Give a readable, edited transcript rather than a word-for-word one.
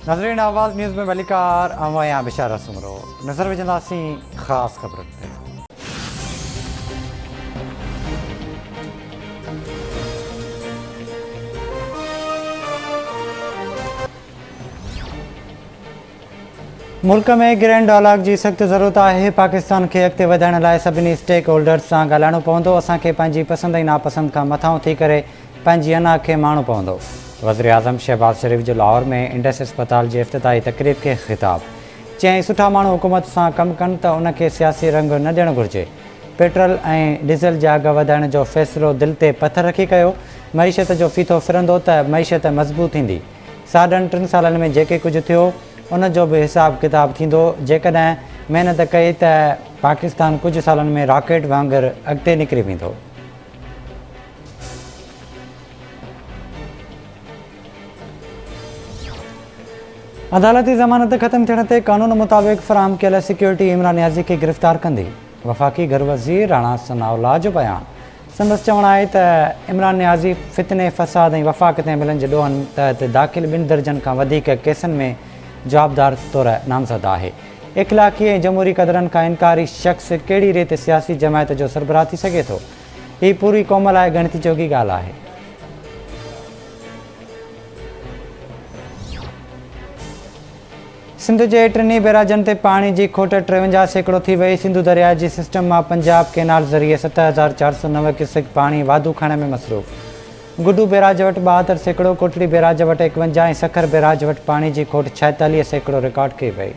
नाज़रीन आवाज़ न्यूज़ में मलिकार अवाया बिशारा सुमरो नज़र विझंदासीं ख़ासि ख़बरुनि ते। मुल्क में ग्रैंड डायलॉग की सख्त ज़रूरत है। पाकिस्तान के अॻिते वधाइण लाइ सभिनी स्टेक होल्डर्स सां ॻाल्हाइणो पवंदो। असांखे पंहिंजी पसंद ऐं नापसंद खां मथां थी करे पंहिंजी अना खे माणो पवंदो। वज़ीर आज़म शहबाज शरीफ़ जो लाहौर में इंडस अस्पताल जी इफ़्तिताही तक़रीब खे ख़िताब चई, सुठा माण्हू हुकूमत सां कमु कनि त उनखे सियासी रंग न ॾियणु घुरिजे। पेट्रोल ऐं डीज़ल जा अघ वधाइण जो फ़ैसिलो दिलि ते पथर रखी कयो। मईशत जो फ़ीथो फिरंदो त मईशत मज़बूत थींदी। साढनि 3 सालनि में जेके कुझु थियो उन जो बि हिसाब किताब थींदो। जेकॾहिं महिनत कई त पाकिस्तान कुझु सालनि में रॉकेट वांगुरु अॻिते निकिरी वेंदो। अदालती ज़मानत ख़त्म थियण ते क़ानून मुताबिक़ फ़राहम कयल सिक्योरिटी इमरान नियाज़ी खे गिरफ़्तार कंदी। वफ़ाक़ी घर वज़ीर राणा सनाउल्लाह जो बयान। संदसि चवणु आहे त इमरान नियाज़ी फितने फ़साद ऐं वफ़ाक़ ते मिलनि जे ॾोहनि तहत दाख़िल 2 दर्जन खां वधीक केसनि में जवाबदार तौर नामज़द आहे। इख़लाक़ी ऐं जमहूरी क़दरनि खां इनकारी शख़्स कहिड़ी रीति सियासी जमायत जो सरबराह थी सघे थो? हीअ पूरी क़ौम लाइ ॻणिती जोगी ॻाल्हि आहे। सिंध जे टिनी बैराजनि ते पाणी जी खोट 53% थी वई। सिंधु दरिया जी सिस्टम मां पंजाब कैनाल ज़रिए 7409 क्यूसेक पाणी वाधू खणण में मसरूफ़। गुडू बैराज वटि 72%, कोटड़ी बैराज वटि 51 ऐं सखर बैराज वटि पाणी जी खोट 46% रिकॉर्ड कई वई।